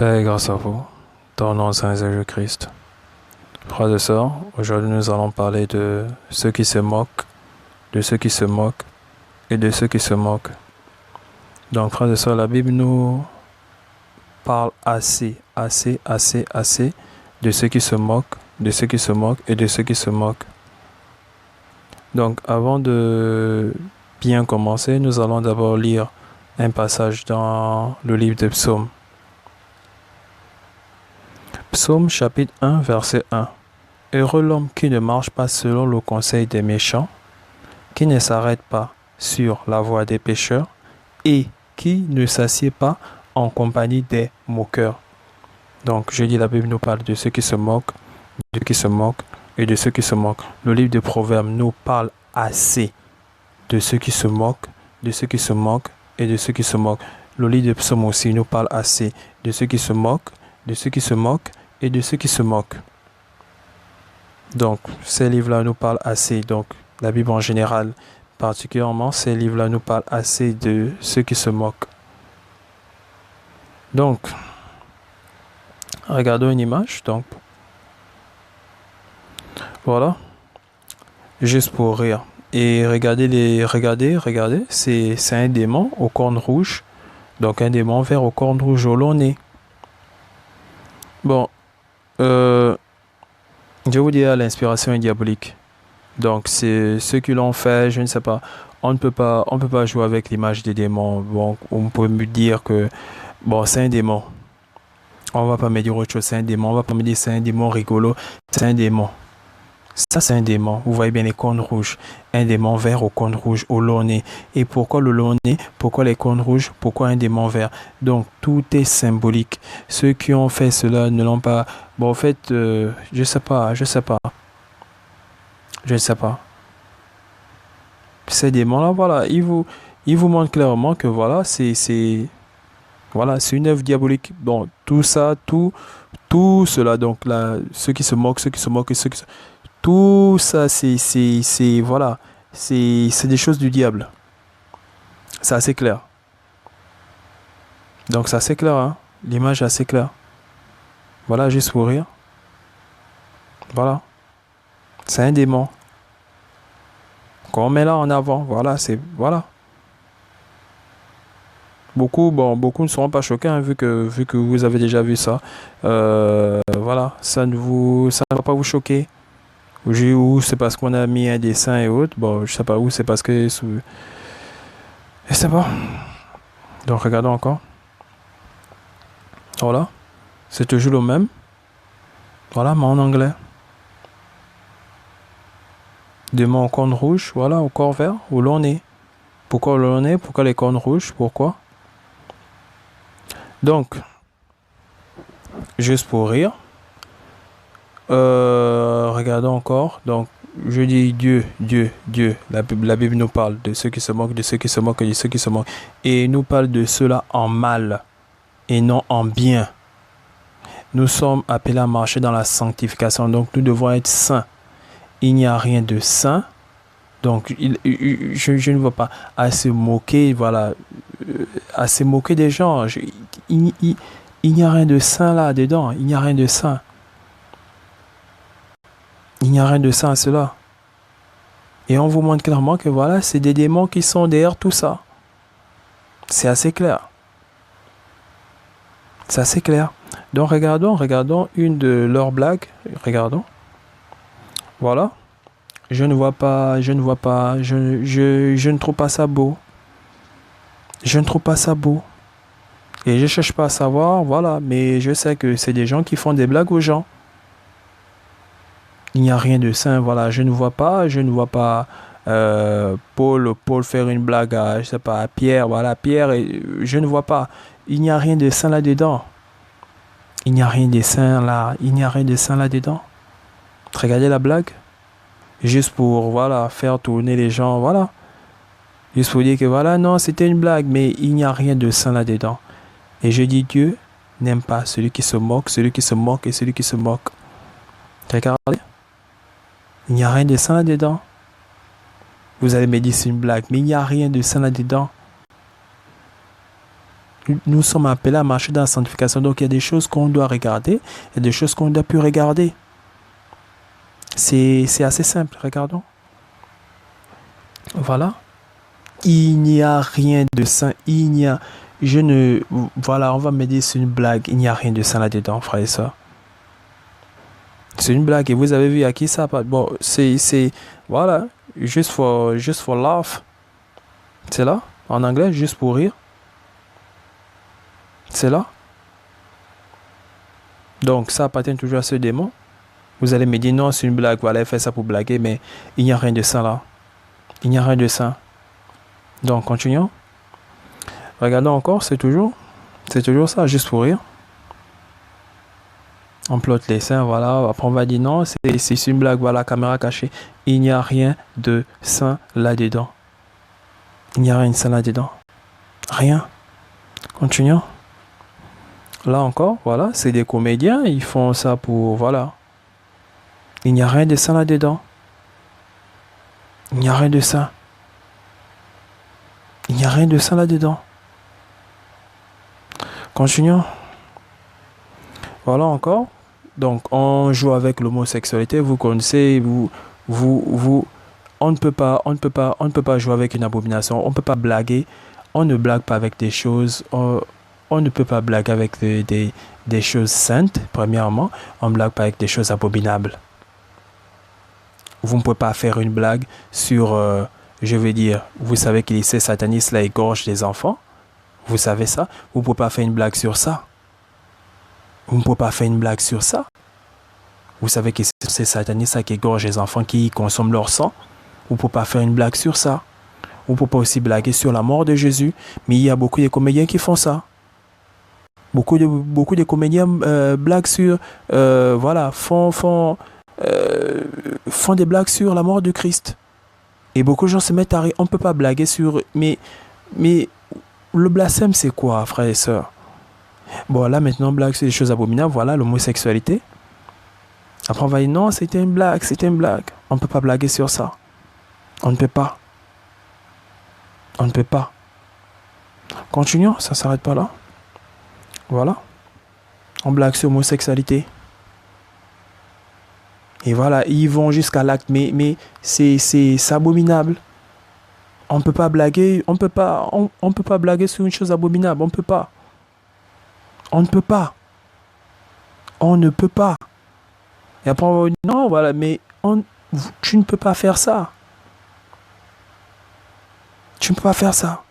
Paix et grâce à vous, dans le nom de Saint Jésus-Christ. Frères et sœurs, aujourd'hui nous allons parler de ceux qui se moquent, de ceux qui se moquent et de ceux qui se moquent. Donc frères et sœurs, la Bible nous parle assez de ceux qui se moquent, de ceux qui se moquent et de ceux qui se moquent. Donc avant de bien commencer, nous allons d'abord lire un passage dans le livre des Psaumes. Psaume chapitre 1, verset 1. Heureux l'homme qui ne marche pas selon le conseil des méchants, qui ne s'arrête pas sur la voie des pécheurs et qui ne s'assied pas en compagnie des moqueurs. Donc, je dis, la Bible nous parle de ceux qui se moquent, de ceux qui se moquent et de ceux qui se moquent. Le livre de Proverbes nous parle assez de ceux qui se moquent, de ceux qui se moquent et de ceux qui se moquent. Le livre de Psaume aussi nous parle assez de ceux qui se moquent, de ceux qui se moquent et de ceux qui se moquent. Donc, ces livres-là nous parlent assez. Donc, la Bible en général, particulièrement, ces livres-là nous parlent assez de ceux qui se moquent. Donc, regardons une image. Donc, voilà. Juste pour rire. Et regardez, c'est un démon aux cornes rouges. Donc, un démon vert aux cornes rouges au long nez. Bon, je vous dirais, l'inspiration est diabolique. Donc, c'est ceux qui l'ont fait, je ne sais pas. On ne peut pas jouer avec l'image des démons. Bon, on peut me dire que, bon, c'est un démon. On va pas me dire autre chose, c'est un démon. On va pas me dire c'est un démon rigolo. C'est un démon. Ça, c'est un démon. Vous voyez bien les cornes rouges. Un démon vert aux cornes rouges, au long nez. Et pourquoi le long nez? Pourquoi les cornes rouges? Pourquoi un démon vert? Donc, tout est symbolique. Ceux qui ont fait cela ne l'ont pas... Bon, en fait, je sais pas. Ces démons-là, voilà, ils vous montrent clairement que voilà, voilà, c'est une œuvre diabolique. Bon, tout ça, tout cela, donc là, ceux qui se moquent et tout ça, voilà, c'est des choses du diable. C'est assez clair. Donc, c'est assez clair, hein. L'image est assez claire. Voilà, juste pour rire. Voilà. C'est un démon. Qu'on met là en avant. Voilà, voilà. Beaucoup ne seront pas choqués, hein, vu que vous avez déjà vu ça. Voilà, ça ne va pas vous choquer. Ou c'est parce qu'on a mis un dessin et autres. Bon, je sais pas où, c'est parce que... Je sais pas. Donc, regardons encore. Voilà. C'est toujours le même. Voilà, mais en anglais. Démon aux cornes rouges, voilà, au corps vert, au long nez. Pourquoi le long nez? Pourquoi les cornes rouges? Pourquoi? Donc, juste pour rire, regardons encore. Donc, je dis Dieu. La Bible nous parle de ceux qui se moquent, de ceux qui se moquent et de ceux qui se moquent. Et nous parle de cela en mal et non en bien. Nous sommes appelés à marcher dans la sanctification. Donc, nous devons être saints. Il n'y a rien de saint. Donc, je ne vois pas à se moquer, voilà, à se moquer des gens. Il n'y a rien de saint là-dedans. Il n'y a rien de saint. Il n'y a rien de saint à cela. Et on vous montre clairement que voilà, c'est des démons qui sont derrière tout ça. C'est assez clair. C'est assez clair. Donc, regardons une de leurs blagues. Regardons. Voilà. Je ne trouve pas ça beau. Je ne trouve pas ça beau. Et je cherche pas à savoir, voilà, mais je sais que c'est des gens qui font des blagues aux gens. Il n'y a rien de sain, voilà, je ne vois pas Paul faire une blague à, je sais pas, à Pierre, voilà, Pierre, je ne vois pas. Il n'y a rien de sain là-dedans. Il n'y a rien de sain là-dedans. Regardez la blague. Juste pour, voilà, faire tourner les gens, voilà. Juste pour dire que, voilà, non, c'était une blague, mais il n'y a rien de sain là-dedans. Et je dis, Dieu n'aime pas celui qui se moque et celui qui se moque. Regardez. Il n'y a rien de sain là-dedans. Vous allez me dire c'est une blague, mais il n'y a rien de sain là-dedans. Nous sommes appelés à marcher dans la sanctification. Donc, il y a des choses qu'on doit regarder. Il y a des choses qu'on doit plus regarder. C'est assez simple. Regardons. Voilà. Il n'y a rien de saint. Il n'y a... Je ne... Voilà, on va me dire c'est une blague. Il n'y a rien de saint là-dedans, frère et soeur. C'est une blague. Et vous avez vu à qui ça passe. Bon, c'est... Voilà. Juste for laugh. C'est là. En anglais, juste pour rire. C'est là. Donc, ça appartient toujours à ce démon. Vous allez me dire, non, c'est une blague. Voilà, elle fait ça pour blaguer. Mais il n'y a rien de ça là. Il n'y a rien de ça. Donc, continuons. Regardons encore, c'est toujours ça, juste pour rire. On plotte les seins, voilà. Après, on va dire non, c'est une blague, voilà, caméra cachée. Il n'y a rien de sain là-dedans. Il n'y a rien de sain là-dedans. Rien. Continuons. Là encore, voilà, c'est des comédiens, ils font ça pour, voilà. Il n'y a rien de sain là-dedans. Il n'y a rien de sain. Il n'y a rien de sain là-dedans. Continuons. Voilà encore. Donc, on joue avec l'homosexualité. Vous connaissez, on ne peut pas jouer avec une abomination. On ne peut pas blaguer. On ne blague pas avec des choses. On ne peut pas blaguer avec des choses saintes, premièrement. On ne blague pas avec des choses abominables. Vous ne pouvez pas faire une blague sur, je veux dire, vous savez que ces satanistes là égorgent des enfants. Vous savez ça. Vous ne pouvez pas faire une blague sur ça. Vous ne pouvez pas faire une blague sur ça. Vous savez que c'est ces satanistes là qui égorgent les enfants, qui consomment leur sang. Vous ne pouvez pas faire une blague sur ça. Vous ne pouvez pas aussi blaguer sur la mort de Jésus. Mais il y a beaucoup de comédiens qui font ça. Beaucoup de comédiens blaguent sur, voilà, font des blagues sur la mort de Christ. Et beaucoup de gens se mettent à rire. On ne peut pas blaguer sur... Mais le blasphème, c'est quoi, frères et sœurs? Bon, là, maintenant, blague sur des choses abominables. Voilà, l'homosexualité. Après, on va dire, non, c'était une blague, c'était une blague. On ne peut pas blaguer sur ça. On ne peut pas. On ne peut pas. Continuons, ça ne s'arrête pas là. Voilà. On blague sur l'homosexualité. Et voilà, ils vont jusqu'à l'acte, mais c'est abominable. On ne peut pas blaguer, on peut pas blaguer sur une chose abominable, on ne peut pas. On ne peut pas. On ne peut pas. Et après on va dire, non, voilà, mais tu ne peux pas faire ça. Tu ne peux pas faire ça.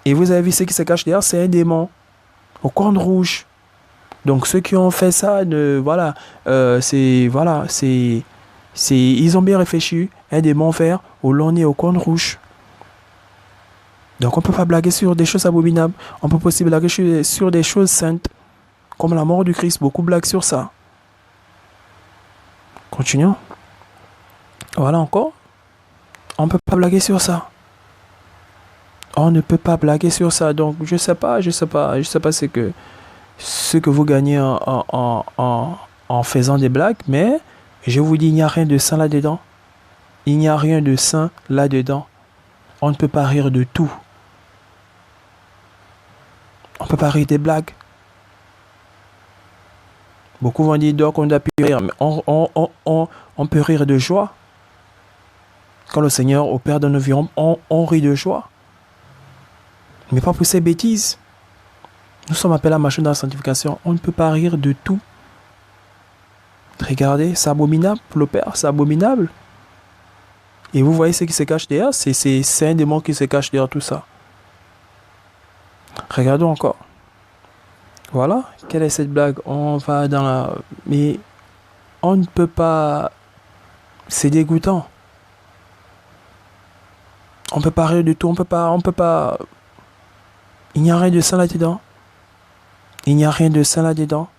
Et vous avez vu ce qui se cache derrière, c'est un démon. Au corne rouge. Donc ceux qui ont fait ça, voilà, ils ont bien réfléchi. Un démon vert au long nez, au corne rouge. Donc on ne peut pas blaguer sur des choses abominables. On peut pas aussi blaguer sur des choses saintes, comme la mort du Christ. Beaucoup blaguent sur ça. Continuons. Voilà encore. On ne peut pas blaguer sur ça. On ne peut pas blaguer sur ça. Donc je sais pas ce que vous gagnez en faisant des blagues, mais je vous dis, il n'y a rien de sain là-dedans. Il n'y a rien de sain là-dedans. On ne peut pas rire de tout. On ne peut pas rire des blagues. Beaucoup vont dire donc on doit plus rire, mais on peut rire de joie. Quand le Seigneur opère dans nos vies, on rit de joie. Mais pas pour ces bêtises. Nous sommes appelés à marcher dans la sanctification. On ne peut pas rire de tout. Regardez, c'est abominable pour le Père, c'est abominable. Et vous voyez ce qui se cache derrière, c'est un démon qui se cache derrière tout ça. Regardons encore. Voilà, quelle est cette blague? On va dans la... Mais on ne peut pas... C'est dégoûtant. On ne peut pas rire du tout, on peut pas... Il n'y a rien de ça là-dedans. Il n'y a rien de ça là-dedans.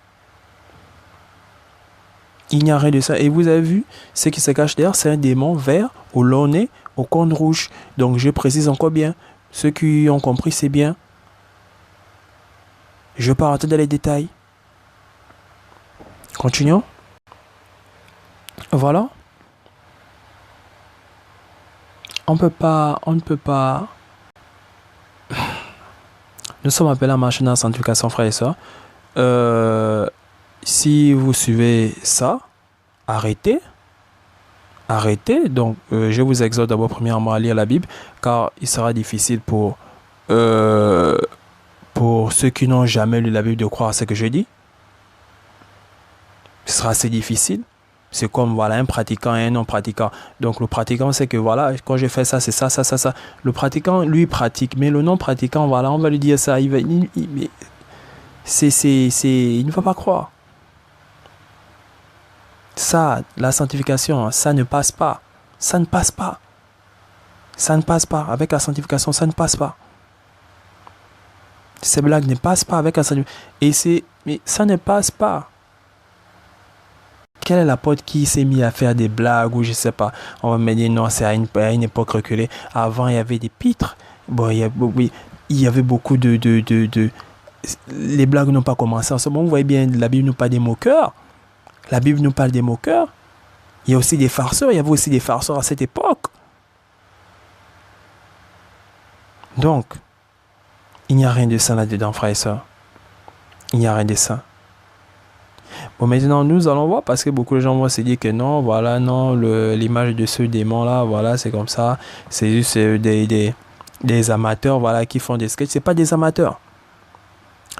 Il n'y a rien de ça. Et vous avez vu, ce qui se cache derrière, c'est un démon vert, au long nez, au corne rouge. Donc je précise encore bien. Ceux qui ont compris, c'est bien. Je ne vais pas rentrer dans les détails. Continuons. Voilà. On ne peut pas... Nous sommes appelés à marcher dans la sanctification, frères et sœurs. Si vous suivez ça, arrêtez. Arrêtez. Donc, je vous exhorte d'abord premièrement à lire la Bible, car il sera difficile pour ceux qui n'ont jamais lu la Bible de croire à ce que je dis. Ce sera assez difficile. C'est comme voilà, un pratiquant et un non-pratiquant. Donc le pratiquant, c'est que voilà, quand je fais ça, c'est ça, ça, ça, ça. Le pratiquant, lui, pratique. Mais le non-pratiquant, voilà, on va lui dire ça. Il ne va pas croire. Ça, la sanctification, ça ne passe pas. Ça ne passe pas. Ça ne passe pas. Avec la sanctification, ça ne passe pas. Ces blagues ne passent pas avec la sanctification. Mais ça ne passe pas. Quel est l'apôtre qui s'est mis à faire des blagues ou je sais pas. On va me dire non, c'est à une époque reculée. Avant, il y avait des pitres. Bon, il y avait beaucoup de... Les blagues n'ont pas commencé en ce moment. Vous voyez bien, la Bible nous parle des moqueurs. La Bible nous parle des moqueurs. Il y a aussi des farceurs. Il y avait aussi des farceurs à cette époque. Donc, il n'y a rien de ça là-dedans, frères et sœurs. Il n'y a rien de ça. Bon, maintenant, nous allons voir parce que beaucoup de gens vont se dire que non, voilà, non, l'image de ce démon-là, voilà, c'est comme ça. C'est juste des amateurs, voilà, qui font des sketchs. C'est pas des amateurs.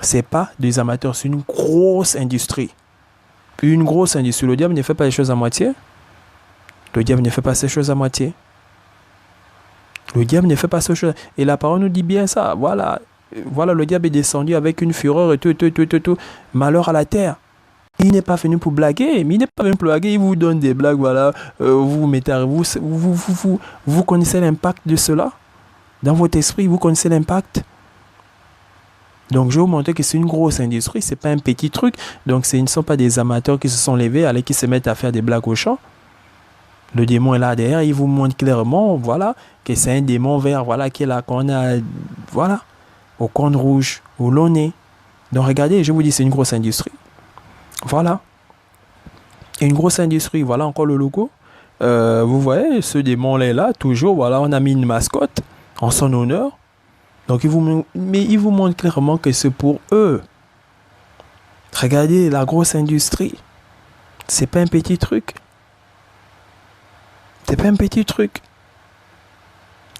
C'est pas des amateurs, c'est une grosse industrie. Une grosse industrie. Le diable ne fait pas les choses à moitié. Le diable ne fait pas ces choses à moitié. Le diable ne fait pas ces choses. Et la parole nous dit bien ça. Voilà, voilà, le diable est descendu avec une fureur et tout. Malheur à la terre. Il n'est pas venu pour blaguer, mais il n'est pas venu pour blaguer, il vous donne des blagues, voilà, vous mettez, vous connaissez l'impact de cela dans votre esprit, vous connaissez l'impact. Donc je vais vous montrer que c'est une grosse industrie, c'est pas un petit truc, donc ce ne sont pas des amateurs qui se sont levés, allez, qui se mettent à faire des blagues aux champs. Le démon est là derrière, il vous montre clairement, voilà, que c'est un démon vert, voilà, qui est là, qu'on a, voilà, au corne rouge, au long nez. Donc regardez, je vous dis, c'est une grosse industrie. Voilà. Et une grosse industrie. Voilà encore le logo. Vous voyez, ce démon-là est là, toujours. Voilà, on a mis une mascotte en son honneur. Donc, il vous montre clairement que c'est pour eux. Regardez la grosse industrie. C'est pas un petit truc. C'est pas un petit truc.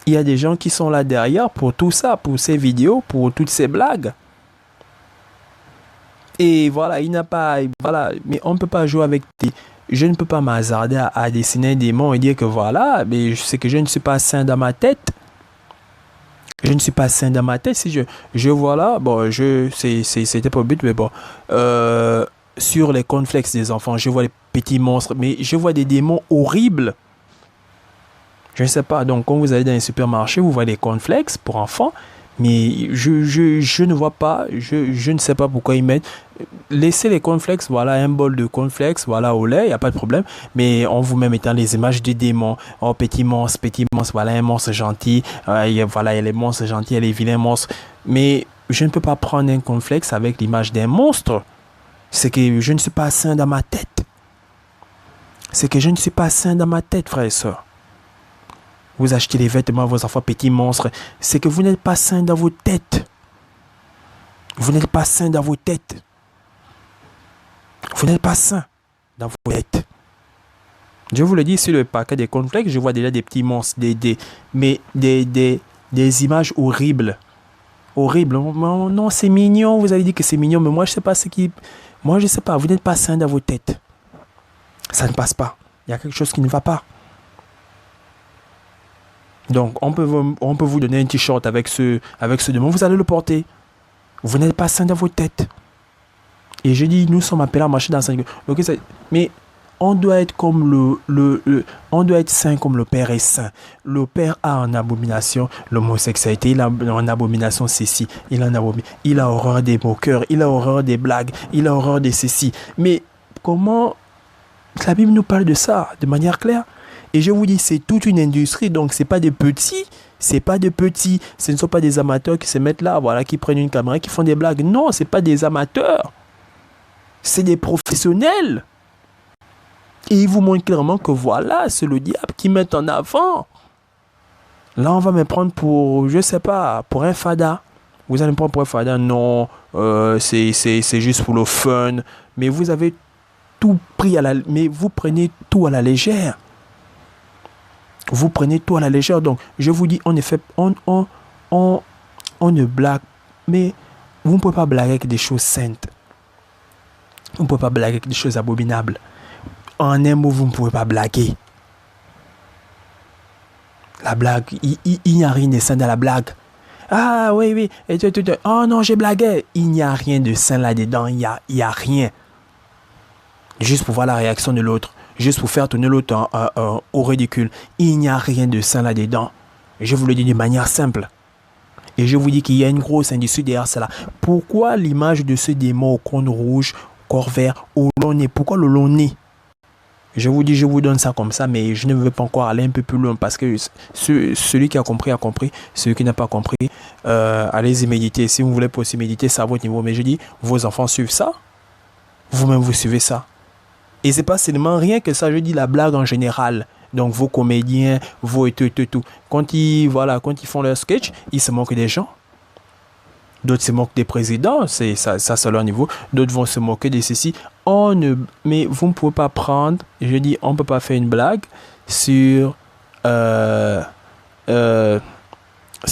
Il y a des gens qui sont là derrière pour tout ça, pour ces vidéos, pour toutes ces blagues. Et voilà, il n'a pas... Voilà, mais on ne peut pas jouer avec des... Je ne peux pas m'hasarder à dessiner un démon et dire que voilà, mais c'est que je ne suis pas sain dans ma tête. Je ne suis pas sain dans ma tête. Si je vois là, bon, c'était pas le but, mais bon, sur les cornflakes des enfants, je vois les petits monstres, mais je vois des démons horribles. Je ne sais pas, donc quand vous allez dans les supermarchés, vous voyez des cornflakes pour enfants, mais je ne vois pas, je ne sais pas pourquoi ils mettent. Laissez les cornflakes, voilà, un bol de cornflakes, voilà, au lait, il n'y a pas de problème. Mais on vous met maintenant les images des démons. Oh, petit monstre, voilà, un monstre gentil. Voilà, il y a les monstres gentils, il y a les vilains monstres. Mais je ne peux pas prendre un cornflakes avec l'image d'un monstre. C'est que je ne suis pas sain dans ma tête. C'est que je ne suis pas sain dans ma tête, frères et sœurs. Vous achetez les vêtements à vos enfants, petits monstres. C'est que vous n'êtes pas sain dans vos têtes. Vous n'êtes pas sain dans vos têtes. Vous n'êtes pas sain dans vos têtes. Je vous le dis, sur le paquet des cornflakes, je vois déjà des petits monstres, des images horribles. Horribles. Non, c'est mignon. Vous allez dire que c'est mignon, mais moi, je ne sais pas ce qui... Moi, je ne sais pas. Vous n'êtes pas sain dans vos têtes. Ça ne passe pas. Il y a quelque chose qui ne va pas. Donc, on peut vous donner un t-shirt avec ce démon. Vous allez le porter. Vous n'êtes pas sain dans vos têtes. Et je dis, nous sommes appelés à marcher dans la... Mais on doit être comme on doit être saint comme le Père est saint. Le Père a en abomination l'homosexualité. Il a en abomination ceci. Il a horreur des moqueurs. Il a horreur des blagues. Il a horreur de ceci. Mais comment la Bible nous parle de ça de manière claire? Et je vous dis, c'est toute une industrie, donc c'est pas des petits, ce ne sont pas des amateurs qui se mettent là, voilà, qui prennent une caméra, qui font des blagues. Non, c'est pas des amateurs, c'est des professionnels. Et ils vous montrent clairement que voilà, c'est le diable qui met en avant. Là, on va me prendre pour, je sais pas, pour un fada. Vous allez me prendre pour un fada. Non, c'est juste pour le fun. Mais vous avez tout pris mais vous prenez tout à la légère. Vous prenez tout à la légère. Donc, je vous dis, en effet, on ne blague. Mais vous ne pouvez pas blaguer avec des choses saintes. Vous ne pouvez pas blaguer avec des choses abominables. En un mot, vous ne pouvez pas blaguer. La blague, il n'y a rien de sain dans la blague. Ah oui, oui. Oh non, j'ai blagué. Il n'y a rien de sain là-dedans. Il y a rien. Juste pour voir la réaction de l'autre. Juste pour faire tourner l'autre au ridicule. Il n'y a rien de sain là-dedans. Je vous le dis de manière simple. Et je vous dis qu'il y a une grosse industrie derrière cela. Pourquoi l'image de ce démon au cône rouge, corps vert, au long nez? Pourquoi le long nez? Je vous dis, je vous donne ça comme ça, mais je ne veux pas encore aller un peu plus loin parce que celui qui a compris a compris. Celui qui n'a pas compris, allez-y méditer. Si vous voulez aussi méditer, c'est à votre niveau. Mais je dis, vos enfants suivent ça. Vous-même, vous suivez ça. Et c'est pas seulement rien que ça, je dis la blague en général. Donc, vos comédiens, vos tout. Quand ils font leur sketch, ils se moquent des gens. D'autres se moquent des présidents, c'est ça c'est leur niveau. D'autres vont se moquer de ceci. Mais vous ne pouvez pas prendre, je dis, on ne peut pas faire une blague sur ce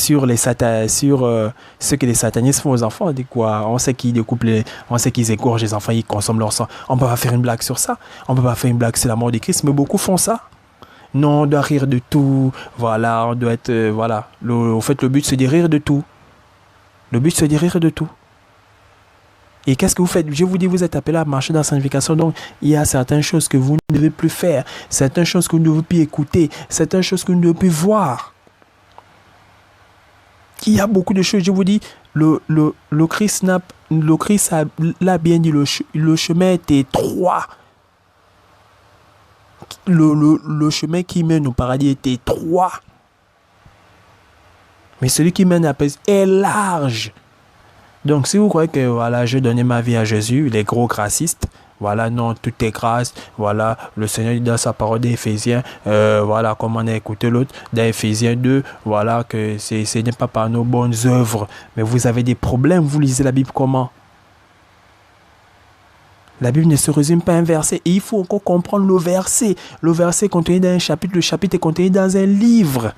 que les satanistes font aux enfants. On dit quoi? On sait qu'ils découpent on sait qu'ils égorgent les enfants, ils consomment leur sang. On ne peut pas faire une blague sur ça. On ne peut pas faire une blague sur la mort de Christ, mais beaucoup font ça. Non, on doit rire de tout. Voilà, on doit être, voilà. Au fait, le but, c'est de rire de tout. Le but, c'est de rire de tout. Et qu'est-ce que vous faites? Je vous dis, vous êtes appelé à marcher dans la sanctification. Donc, il y a certaines choses que vous ne devez plus faire. Certaines choses que vous ne devez plus écouter. Certaines choses que vous ne devez plus voir. Il y a beaucoup de choses. Je vous dis, le Christ l'a bien dit, le chemin est étroit. Le chemin qui mène au paradis est étroit. Mais celui qui mène à paix est large. Donc, si vous croyez que, voilà, je donnais ma vie à Jésus, les gros gracistes, voilà, non, tout est grâce, voilà, le Seigneur dit dans sa parole d'Éphésiens, voilà, comme on a écouté l'autre, dans Éphésiens 2, voilà, que ce n'est pas par nos bonnes œuvres, mais vous avez des problèmes, vous lisez la Bible comment? La Bible ne se résume pas à un verset, et il faut encore comprendre le verset. Le verset est contenu dans un chapitre, le chapitre est contenu dans un livre.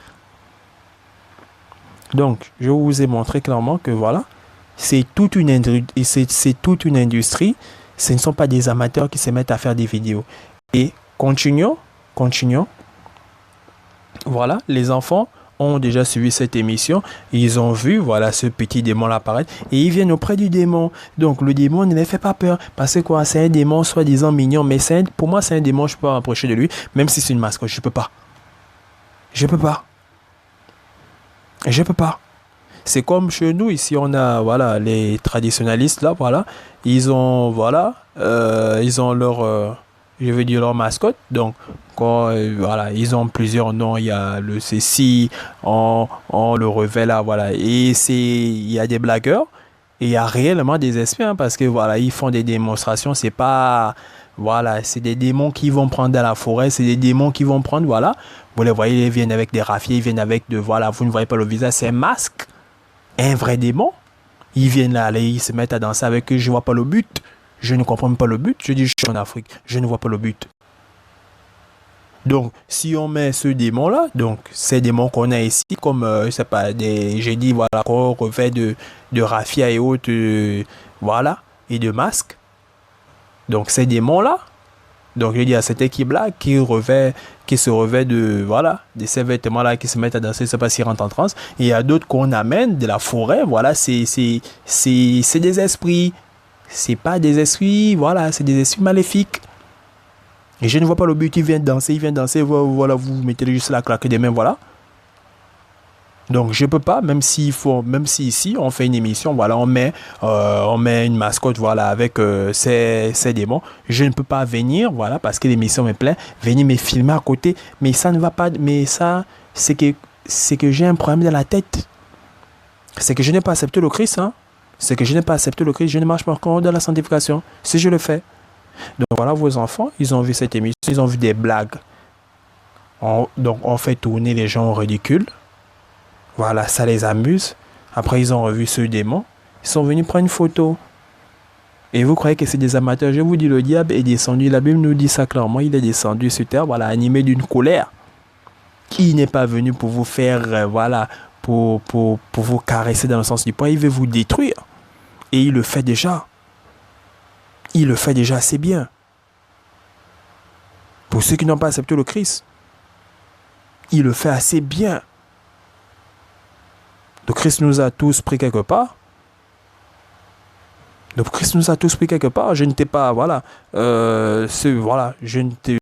Donc, je vous ai montré clairement que voilà, c'est toute une industrie. Ce ne sont pas des amateurs qui se mettent à faire des vidéos. Et continuons. Voilà, les enfants ont déjà suivi cette émission. Ils ont vu, voilà, ce petit démon-là apparaître. Et ils viennent auprès du démon. Donc, le démon ne les fait pas peur. Parce que quoi, c'est un démon soi-disant mignon. Mais pour moi, c'est un démon, je ne peux pas m'approcher de lui. Même si c'est une mascotte, je ne peux pas. Je peux pas. C'est comme chez nous, ici, on a, voilà, les traditionalistes, là, voilà. Ils ont, voilà, ils ont leur, je veux dire, leur mascotte. Donc, voilà, ils ont plusieurs noms. Il y a le ceci, on le revêt là, voilà. Et il y a des blagueurs. Et il y a réellement des esprits, hein, parce que, voilà, ils font des démonstrations. C'est pas, voilà, c'est des démons qui vont prendre dans la forêt. C'est des démons qui vont prendre, voilà. Vous les voyez, ils viennent avec des raffiers, ils viennent avec voilà, vous ne voyez pas le visage, c'est un masque. Un vrai démon. Ils viennent là, ils se mettent à danser avec eux, je ne vois pas le but. Je ne comprends pas le but. Je dis, je suis en Afrique, je ne vois pas le but. Donc, si on met ce démon-là, donc ces démons qu'on a ici, comme, je sais pas, j'ai dit, voilà, qu'on revêt de raffia et autres, voilà, et de masques. Donc, ces démons-là, donc je dis à cette équipe-là qui se revêt de, voilà, de ces vêtements-là, qui se mettent à danser, je ne sais pas s'ils rentrent en transe. Et il y a d'autres qu'on amène de la forêt, voilà, c'est des esprits. C'est pas des esprits, voilà, c'est des esprits maléfiques. Et je ne vois pas le but, ils viennent danser, voilà, vous mettez juste la claque des mains, voilà. Donc je peux pas, même si ici on fait une émission, voilà, on met une mascotte, voilà, avec ces démons. Je ne peux pas venir, voilà, parce que l'émission est pleine, venir me filmer à côté, mais ça ne va pas, mais ça, c'est que j'ai un problème dans la tête. C'est que je n'ai pas accepté le Christ, hein. C'est que je n'ai pas accepté le Christ, je ne marche pas encore dans la sanctification, si je le fais. Donc voilà, vos enfants, ils ont vu cette émission, ils ont vu des blagues. Donc on fait tourner les gens au ridicule. Voilà, ça les amuse. Après, ils ont revu ce démon. Ils sont venus prendre une photo. Et vous croyez que c'est des amateurs? Je vous dis, le diable est descendu. La Bible nous dit ça clairement. Il est descendu sur terre, voilà, animé d'une colère. Qui n'est pas venu pour vous faire, voilà, pour vous caresser dans le sens du poing. Il veut vous détruire. Et il le fait déjà. Il le fait déjà assez bien. Pour ceux qui n'ont pas accepté le Christ, il le fait assez bien. Le Christ nous a tous pris quelque part. Le Christ nous a tous pris quelque part. Je ne t'ai pas, voilà, voilà, je ne t'ai